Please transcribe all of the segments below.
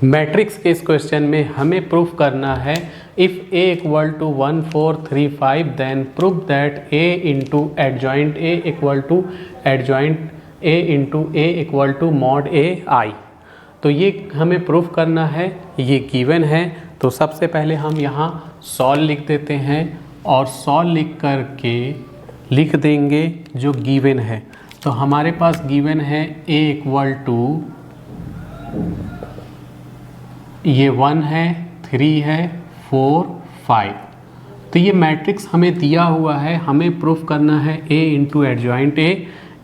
Matrix के इस question में हमें प्रूफ करना है if a equal to 1 4 3 5 then prove that a into adjoint a equal to adjoint a into a equal to mod a i। तो ये हमें प्रूफ करना है, ये गिवन है। तो सबसे पहले हम यहाँ सॉल्व लिख देते हैं और सॉल्व लिख करके लिख देंगे जो गिवन है। तो हमारे पास गिवन है a इक्वल टू ये 1 है, 3 है, 4 5। तो ये मैट्रिक्स हमें दिया हुआ है, हमें प्रूफ करना है a into adjoint a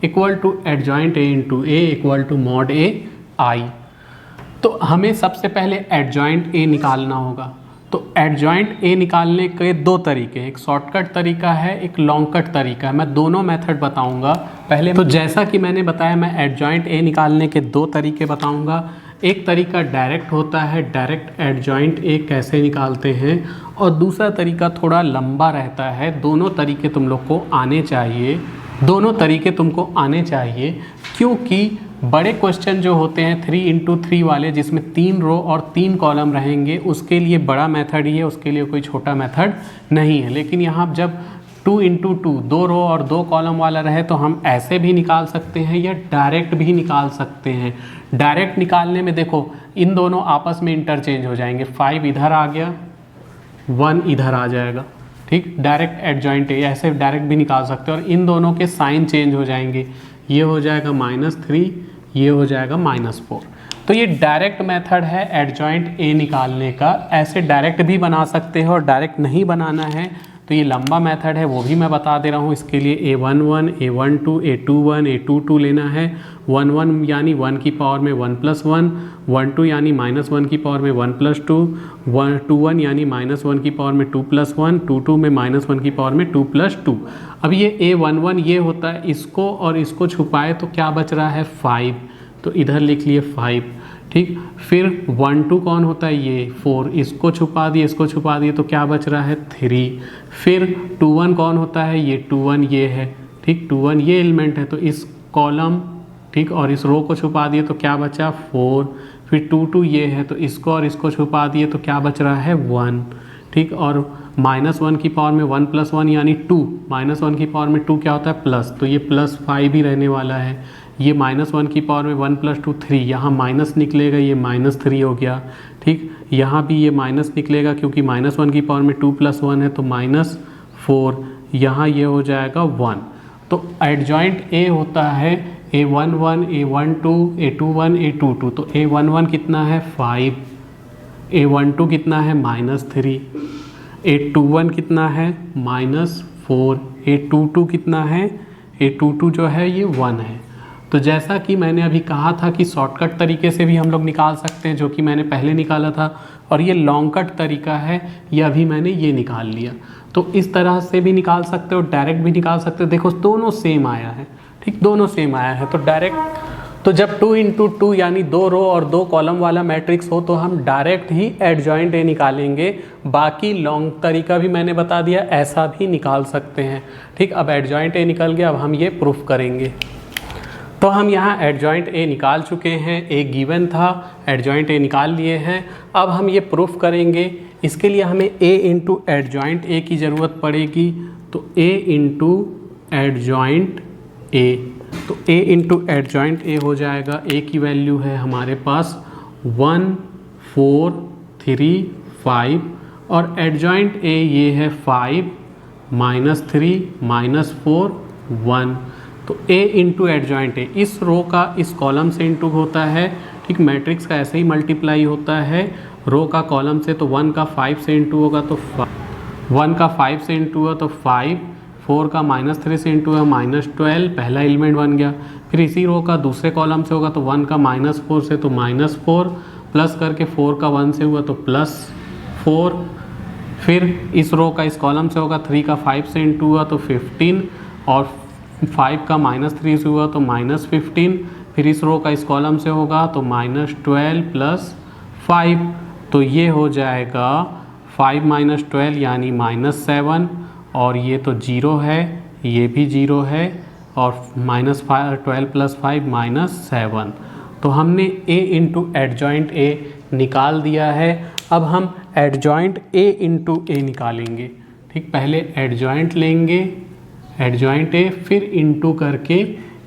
equal to adjoint a into a equal to mod a i। तो हमें सबसे पहले एडजॉइंट a निकालना होगा। तो एडजॉइंट a निकालने के दो तरीके हैं, एक शॉर्टकट तरीका है, एक लॉन्ग कट तरीका है। मैं दोनों मेथड बताऊंगा। पहले तो जैसा कि मैंने बताया, मैं एडजॉइंट a निकालने के दो तरीके बताऊंगा। एक तरीका डायरेक्ट होता है, डायरेक्ट एडजॉइंट a कैसे निकालते हैं, और दूसरा तरीका थोड़ा लंबा रहता है। दोनों तरीके तुम लोग को आने चाहिए, दोनों तरीके तुमको आने चाहिए, क्योंकि बड़े क्वेश्चन जो होते हैं 3 इंटू 3 वाले, जिसमें 3 रो और 3 कॉलम रहेंगे, उसके लिए बड़ा मेथड ही है, उसके लिए कोई छोटा मेथड नहीं है। लेकिन यहाँ जब 2 इंटू 2 2 रो और 2 कॉलम वाला रहे तो हम ऐसे भी निकाल सकते हैं या डायरेक्ट भी निकाल सकते हैं। डायरेक्ट निकालने में देखो इन दोनों आपस में इंटरचेंज हो जाएंगे, 5 इधर आ गया, 1 इधर आ जाएगा, ठीक। डायरेक्ट एडजॉइंट है, ऐसे डायरेक्ट भी निकाल सकते हैं और इन दोनों के साइन चेंज हो जाएंगे, ये हो जाएगा -3, ये हो जाएगा -4। तो ये डायरेक्ट मेथड है एडजॉइंट a निकालने का। ऐसे डायरेक्ट भी बना सकते हो और डायरेक्ट नहीं बनाना है तो ये लंबा मेथड है, वो भी मैं बता दे रहा हूँ। इसके लिए a11 a12 a21 a22 लेना है। 11 यानी 1 की पावर में 1 + 1, 12 यानी -1 की पावर में 1 + 2, 21 यानी -1 की पावर में 2 + 1, 22 में -1 की पावर में 2 + 2। अब ये a11 ये होता है, इसको और इसको छुपाए तो क्या बच रहा है 5, तो इधर लिख लिए 5, ठीक। फिर 12 कौन होता है, ये 4, इसको छुपा दिए, इसको छुपा दिए तो क्या बच रहा है 3। फिर 21 कौन होता है, ये 21 ये है, ठीक। 21 ये एलिमेंट है तो इस कॉलम, ठीक, और इस रो को छुपा दिए तो क्या बचा 4। फिर 22 ये है तो इसको और इसको छुपा दिए तो क्या बच रहा है 1, ठीक। और -1 की पावर में 1 + 1 यानी 2, -1 की पावर में 2 क्या होता है प्लस, तो ये +5 ही रहने वाला है। ये -1 की पावर में 1 + 2 3, यहाँ माइनस निकलेगा, ये -3 हो गया, ठीक। यहाँ भी ये माइनस निकलेगा क्योंकि -1 की पावर में 2 + 1 है तो -4, यहाँ ये हो जाएगा 1। तो एडजॉइंट a होता है a11 a12 a21 a22। तो a11 कितना है 5, a12 कितना है -3, a21 कितना है -4, a22 कितना है, a22 जो है ये 1 है। तो जैसा कि मैंने अभी कहा था कि शॉर्टकट तरीके से भी हम लोग निकाल सकते हैं, जो कि मैंने पहले निकाला था, और ये लॉन्ग कट तरीका है, ये अभी मैंने ये निकाल लिया। तो इस तरह से भी निकाल सकते हो, डायरेक्ट भी निकाल सकते हो। देखो दोनों सेम आया है, ठीक, दोनों सेम आया है। तो डायरेक्ट, तो जब 2 इंटू 2 यानी 2 रो और 2 कॉलम वाला मैट्रिक्स हो तो हम डायरेक्ट ही एडजॉइंट a निकालेंगे। बाकी लॉन्ग तरीका भी मैंने बता दिया, ऐसा भी निकाल सकते हैं, ठीक। अब एडजॉइंट a निकल गया, अब हम ये प्रूफ करेंगे। तो हम यहाँ एडजॉइंट a निकाल चुके हैं, a गिवन था, एडजॉइंट a निकाल लिए हैं। अब हम ये प्रूफ करेंगे। इसके लिए हमें a इंटू एडजॉइंट a की ज़रूरत पड़ेगी। तो a इंटू एडजॉइंट a, तो a इंटू एडजॉइंट a हो जाएगा, a की वैल्यू है हमारे पास 1 4 3 5, और एडजॉइंट a ये है 5 -3 -4 1। तो a इंटू एडजॉइंट a, इस रो का इस कॉलम से इंटू होता है, ठीक। मैट्रिक्स का ऐसे ही मल्टीप्लाई होता है, रो का कॉलम से, तो 1 का 5 से इंटू होगा तो 1 का 5 से इंटू हुआ तो 5, 4 का -3 से इंटू है -12, पहला एलिमेंट बन गया। फिर इसी रो का दूसरे कॉलम से होगा तो 1 का -4 से तो -4, प्लस करके 4 का 1 से हुआ तो +4। फिर इस रो का इस कॉलम से होगा, 3 का 5 से इंटू हुआ तो 15, और 5 का -3 से हुआ तो -15। फिर इस रो का इस कॉलम से होगा तो -12 + 5, तो ये हो जाएगा 5 - 12 यानी -7, और ये तो 0 है, ये भी 0 है, और -12 + 5 -7। तो हमने ए इंटू एडजॉइंट ए निकाल दिया है। अब हम एडजॉइंट ए इंटू ए निकालेंगे। ठीक, पहले एडजॉइंट लेंगे, एडजॉइंट ए, फिर इंटू करके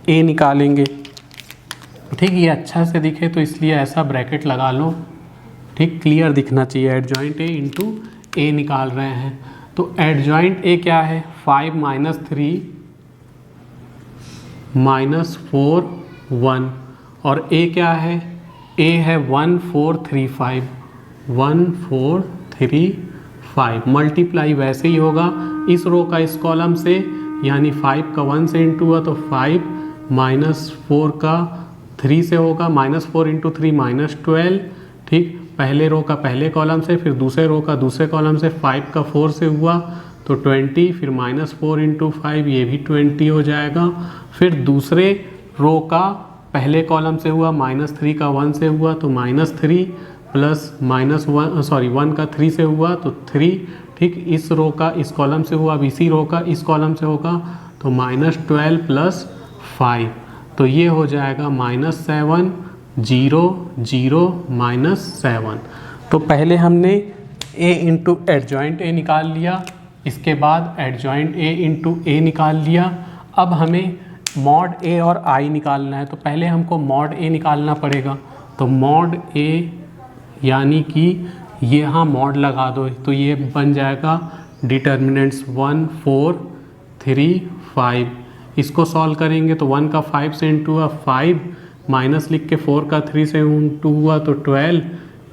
ए निकालेंगे। ठीक, ये अच्छा से दिखे तो इसलिए ऐसा ब्रैकेट लगा लो। ठीक, क्लियर दिखना चाहिए। एडजॉइंट ए इंटू ए निकाल रहे हैं। तो एडजॉइंट ए क्या है? 5 माइनस 3 माइनस 4 1, और ए क्या है? ए है 1 4 3 5, 1 4 3 5। मल्टीप्लाई वैसे ही होगा इस रो का इस कॉलम से, यानी 5 का 1 से इंटू हुआ तो 5, माइनस 4 का 3 से होगा, माइनस 4 इंटू 3 माइनस 12। ठीक, पहले रो का पहले कॉलम से, फिर दूसरे रो का दूसरे कॉलम से, 5 का 4 से हुआ तो 20, फिर माइनस 4 इंटू 5 ये भी 20 हो जाएगा। फिर दूसरे रो का पहले कॉलम से हुआ, माइनस 3 का 1 से हुआ तो माइनस 3, प्लस माइनस 1 का 3 से हुआ तो 3। ठीक, इस रो का इस कॉलम से हुआ, अब इसी रो का इस कॉलम से होगा तो माइनस 12 प्लस 5, तो ये हो जाएगा माइनस 7 0 0 माइनस 7। तो पहले हमने ए इंटू एडजॉइंट ए निकाल लिया, इसके बाद एडजॉइंट ए इंटू ए निकाल लिया। अब हमें मॉड ए और आई निकालना है, तो पहले हमको मॉड ए निकालना पड़ेगा। तो मॉड ए यानी कि ये यहाँ मॉड लगा दो तो ये बन जाएगा डिटर्मिनेंट्स 1 4 3 5। इसको सॉल्व करेंगे तो 1 का 5 से इंटू हुआ 5, माइनस लिख के 4 का 3 से इंटू हुआ तो 12,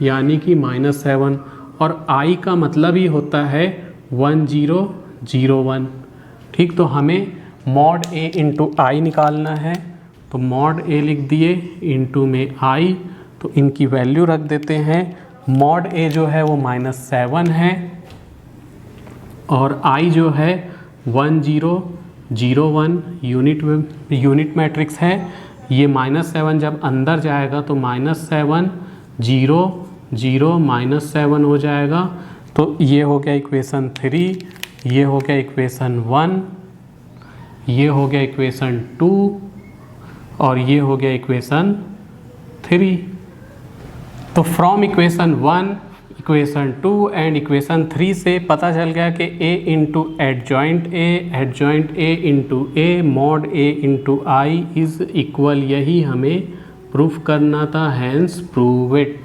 यानी कि माइनस 7। और आई का मतलब ही होता है 1 0 0 1। ठीक, तो हमें मॉड ए इंटू आई निकालना है, तो मॉड ए लिख दिए, इंटू में आई, तो इनकी वैल्यू रख देते हैं। मॉड ए जो है वो माइनस 7 है और आई जो है 1 0 0 1 यूनिट मैट्रिक्स है। ये माइनस 7 जब अंदर जाएगा तो माइनस 7 0 0 माइनस 7 हो जाएगा। तो ये हो गया इक्वेशन 3, ये हो गया इक्वेशन 1, ये हो गया इक्वेशन 2 और ये हो गया इक्वेशन 3। तो फ्रॉम इक्वेशन 1, इक्वेशन 2 एंड इक्वेशन 3 से पता चल गया कि A into adjoint A into A mod A into I is equal, यही हमें प्रूफ करना था, हैंस प्रूव इट।